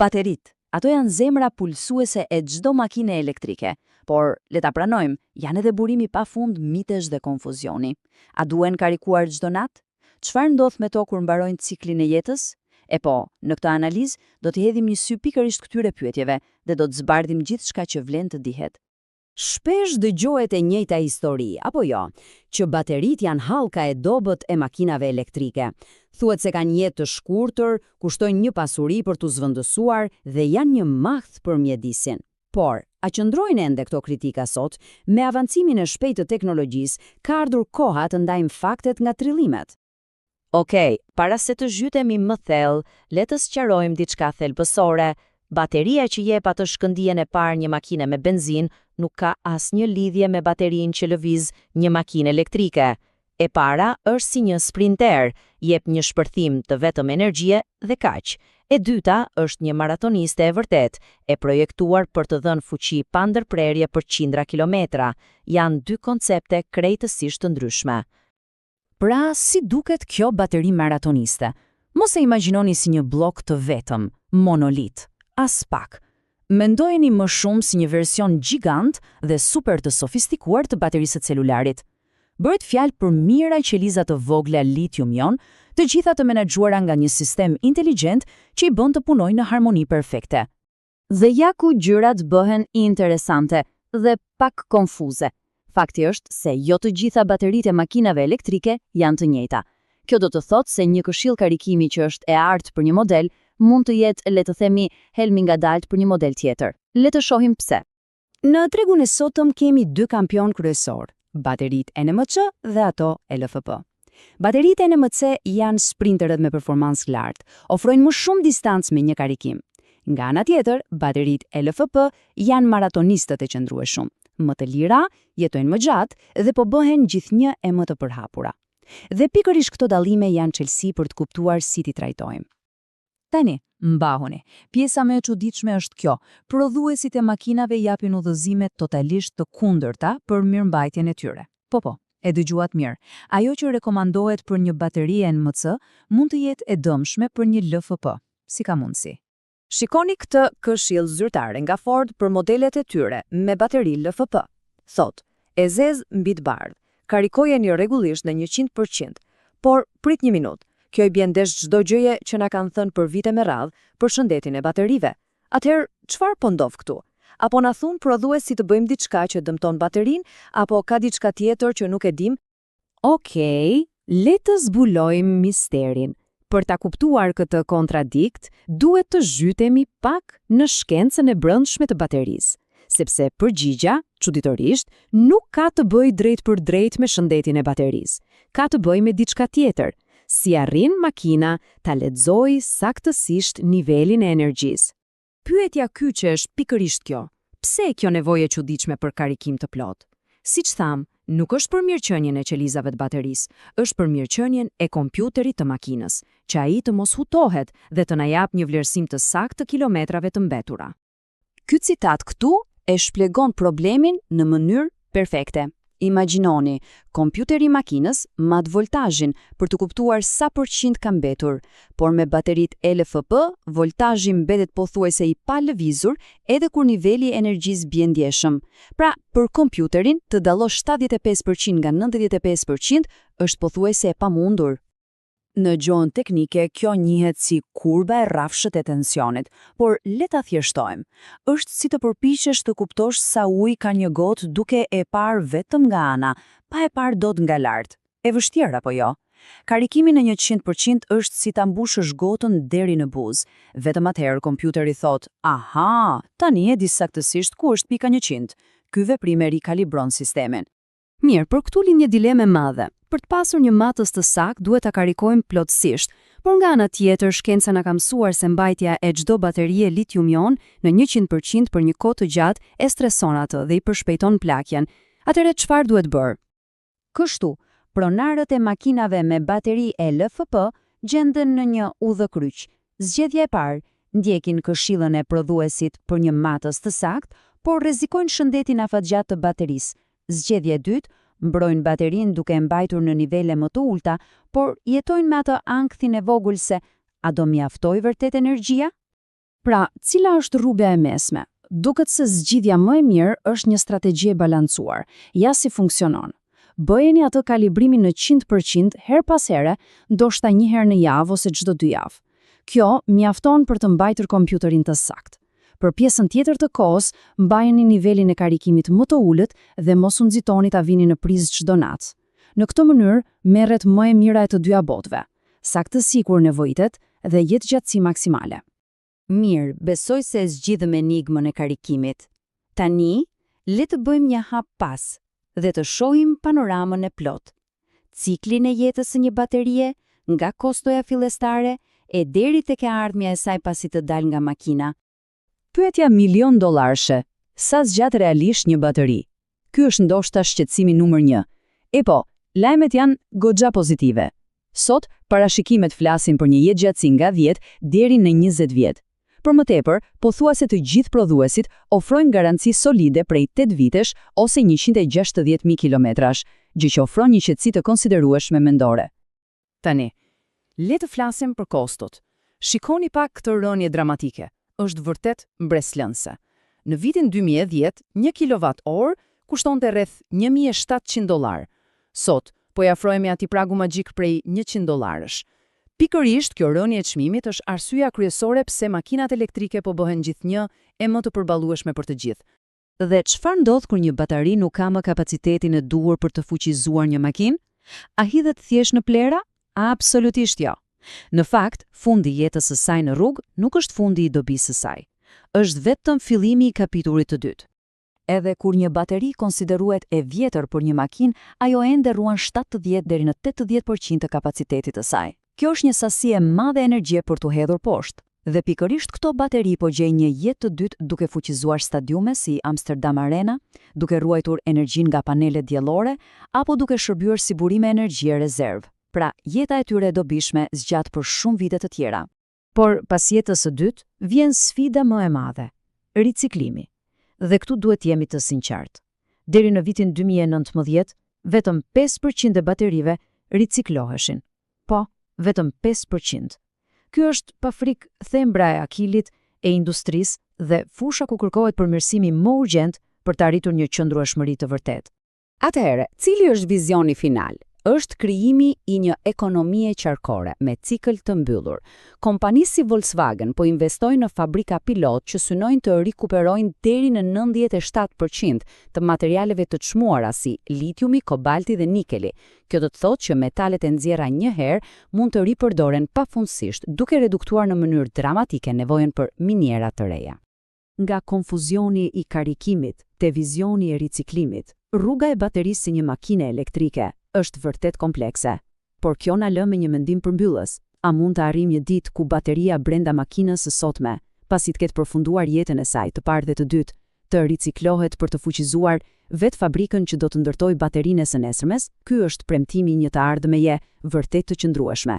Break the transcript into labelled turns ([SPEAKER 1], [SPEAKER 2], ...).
[SPEAKER 1] Baterit, ato janë zemra pulsuese e çdo makine elektrike, por le ta pranojmë, janë edhe burimi pafund mitesh dhe konfuzioni. A duhen karikuar çdo natë? Çfarë ndodh me to kur mbarojnë ciklin e jetës? E po, në këtë analizë do të hedhim një sy pikërisht këtyre pyetjeve dhe do të zbardhim gjithçka që vlen të dihet.
[SPEAKER 2] Shpesh dëgjohet e njëjta histori, apo jo, që baterit janë hallka e dobët e makinave elektrike. Thuhet se kanë jetë të shkurtër, kushtojnë një pasuri për t'u zvendësuar dhe janë një mahth për mjedisin. Por, a qëndrojnë ende këto kritika sot? Me avancimin e shpejtë të teknologjisë, ka ardhur koha të ndajmë faktet nga trillimet.
[SPEAKER 1] Okej, para se të zhytemi më thellë, le të sqarojmë diçka thelbësore. Bateria që jep atë shkëndijën e parë një makine me benzinë nuk ka asnjë lidhje me baterinë që lëviz një makinë elektrike. E para është si një sprinter, jep një shpërthim të vetëm energjie dhe kaq. E dyta është një maratoniste e vërtet, e projektuar për të dhënë fuqi pa ndërprerje për qindra kilometra. Janë dy koncepte krejtësisht të ndryshme.
[SPEAKER 2] Pra, si duket kjo bateri maratoniste? Mos e imagjinoni si një blok të vetëm, monolit. As pak. Mendojeni më shumë si një version gjigant dhe super të sofistikuar të baterisë së celularit. Bëhet fjalë për mijëra qeliza të vogla litium-ion, të gjitha të menaxhuara nga një sistem inteligjent që i bën të punojnë në harmoni perfekte. Dhe ja ku gjërat bëhen interesante dhe pak konfuze. Fakti është se jo të gjitha bateritë e makinave elektrike janë të njëjta. Kjo do të thotë se një këshill karikimi që është e artë për një model mund të jetë, le të themi, helmi ngadalt për një model tjetër. Le të shohim pse. Në tregun e sotëm kemi dy kampion kryesor, bateritë NMC dhe ato LFP. Bateritë NMC janë sprinterët me performancë lartë, ofrojnë më shumë distancë me një karikim. Nga ana tjetër, bateritë LFP janë maratonistët e qëndrueshëm. Më të lira, jetojnë më gjatë dhe po bëhen gjithnjë e më të përhapura. Dhe pikërisht këto dallime janë çelësi për të kuptuar si ti trajtojmë. Tani, mbahuni. Pjesa më e çuditshme është kjo. Prodhuesit e makinave japin udhëzime totalisht të kundërta për mirëmbajtjen e tyre. Po, e dëgjuat mirë. Ajo që rekomandohet për një bateri NMC mund të jetë e dëmshme për një LFP. Si ka mundësi? Shikoni këtë këshill zyrtare nga Ford për modelet e tyre me bateri LFP. Thot, e zez mbi të bardhë. Karikojeni rregullisht në 100%, por prit një minutë. Kjo i bjen ndesh çdo gjëje që na kanë thënë për vite me radhë për shëndetin e baterive. Atëherë, çfarë po ndodh këtu? Apo na thon prodhuesi të bëjmë diçka që dëmton baterinë, apo ka diçka tjetër që nuk e dim? Okej, le të zbulojmë misterin. Për ta kuptuar këtë kontradikt, duhet të zhytemi pak në shkencën e brendshme të baterisë, sepse përgjigja, çuditërisht, nuk ka të bëjë drejt për drejt me shëndetin e baterisë. Ka të bëjë me diçka tjetër. Si arrin makina ta lexojë saktësisht nivelin e energjisë. Pyetja kyçe është pikërisht kjo. Pse kjo nevojë e çuditshme për karikim të plotë? Siç tham, nuk është për mirëqenien e qelizave të baterisë, është për mirëqenien e kompjuterit të makinës, që ai të mos hutohet dhe të na jap një vlerësim të saktë të kilometrave të mbetura. Ky citat këtu e shpjegon problemin në mënyrë perfekte. Imagjinoni, kompjuteri i makinës mat voltazhin për të kuptuar sa përqind ka mbetur, por me bateritë LFP, voltazhi mbetet pothuajse i pa lëvizur edhe kur niveli i energjisë bie ndjeshëm. Pra, për kompjuterin të dallosh 75% nga 95% është pothuajse e pamundur. Në gjuhën teknike, kjo njihet si kurba e rrafshët e tensionit, por le ta thjeshtojmë. Është si të përpiqesh të kuptosh sa ujë ka një gotë duke e parë vetëm nga ana, pa e parë dot nga lart. E vështirë apo jo? Karikimi në 100% është si ta mbushësh gotën deri në buzë. Vetëm atëherë kompjuteri thotë: "Aha, tani e di saktësisht ku është pika 100." Ky veprim e rikalibron sistemin. Mirë, për këtu lind një dileme madhe. Për të pasur një matës të saktë, duhet ta karikojmë plotësisht. Por nga ana tjetër, shkenca na ka mësuar se mbajtja e çdo baterie litium-ion në 100% për një kohë të gjatë e streson atë dhe i përshpejton plakjen. Atëherë çfarë duhet bërë? Kështu, pronarët e makinave me bateri LFP gjenden në një udhëkryq. Zgjedhja e parë, ndjekin këshillën e prodhuesit për një matës të saktë, por rrezikojnë shëndetin afatgjatë të baterisë. Zgjedhja e dytë, mbrojnë baterinë duke mbajtur në nivele më të ulta, por jetojnë me atë ankthin e vogël se a do mjaftoj vërtet energjia? Pra, cila është rruga e mesme? Duket se zgjidhja më e mirë është një strategji e balancuar, ja si funksionon. Bëjeni atë kalibrimin në 100% her pas here, ndoshta një herë në javë ose çdo 2 javë. Kjo mjafton për të mbajtur kompjuterin të saktë. Për pjesën tjetër të kohës, mbajeni nivelin e karikimit më të ulët dhe mos u nxitoni ta vini në prizë çdo natë. Në këtë mënyrë, merret më e mira e të dyja botëve, saktësi kur nevojitet dhe jetëgjatësi maksimale.
[SPEAKER 1] Mirë, besoj se e zgjidhëm enigmën e karikimit. Tani, le të bëjmë një hap pas dhe të shohim panoramën e plot. Ciklin e jetës së një baterie, nga kostoja fillestare e deri tek e ardhmja e saj pasi të dalë nga makina.
[SPEAKER 2] Pyetja $1.000.000. Sa zgjat realisht një bateri? Ky është ndoshta shqetësimi numër 1. E po, lajmet janë goxha pozitive. Sot, parashikimet flasin për një jetëgjatësi nga 10 deri në 20 vjet. Për më tepër, pothuajse të gjithë prodhuesit ofrojnë garanci solide prej 8 vitesh ose 160.000 kilometrash, gjë që ofron një qetësi të konsiderueshme mendore. Tani, le të flasim për kostot. Shikoni pak këtë rënje dramatike. Është vërtet mbreslënse. Në vitin 2010, 1 kWh kushtonte rreth $1.700. Sot, po i afrohemi atij pragu magjik prej $100. Pikërisht, kjo rënje e çmimit është arsyeja kryesore pse makinat elektrike po bëhen gjithnjë e më të përballueshme për të gjithë.
[SPEAKER 1] Dhe çfarë ndodh kur një bateri nuk ka më kapacitetin e duhur për të fuqizuar një makinë? A hidhet thjesht në plera? Absolutisht jo. Në fakt, fundi i jetës së saj në rrugë nuk është fundi i dobisë së saj. Është vetëm fillimi i kapitullit të dytë. Edhe kur një bateri konsideruhet e vjetër për një makinë, ajo ende ruan 70 deri në 80% të kapacitetit të saj. Kjo është një sasi e madhe energjie për t'u hedhur poshtë. Dhe pikërisht këto bateri po gjejnë një jetë të dytë duke fuqizuar stadiume si Amsterdam Arena, duke ruajtur energjinë nga panelet diellore apo duke shërbyer si burime energjie rezervë. Pra, jeta e tyre e dobishme zgjat për shumë vite të tjera. Por pas jetës së dytë vjen sfida më e madhe, riciklimi. Dhe këtu duhet jemi të sinqartë. Deri në vitin 2019, vetëm 5% e baterive ricikloheshin. Po, vetëm 5%. Ky është pa frikë thembra e akilit, e industrisë dhe fusha ku kërkohet përmirësimi më urgjent për të arritur një qëndrueshmëri të vërtetë.
[SPEAKER 2] Atëherë, cili është vizioni final? Është krijimi i një ekonomie qarkore me cikël të mbyllur. Kompani si Volkswagen po investojnë në fabrika pilot që synojnë të rikuperojnë deri në 97% të materialeve të çmuara si litiumi, kobalti dhe nikeli. Kjo do të thotë që metalet e nxjerra një herë mund të ripërdoren pafundësisht, duke reduktuar në mënyrë dramatike nevojën për miniera të reja.
[SPEAKER 1] Nga konfuzioni i karikimit te vizioni i riciklimit, rruga e baterisë si një makine elektrike është vërtet komplekse, por kjo na lë me një mendim përmbyllës. A mund të arrijmë një ditë ku bateria brenda makinës së sotme, pasi të ketë përfunduar jetën e saj të parë dhe të dytë, të riciklohet për të fuqizuar vetë fabrikën që do të ndërtojë baterinë së nesërmes? Ky është premtimi i një të ardhmeje vërtet të qëndrueshme.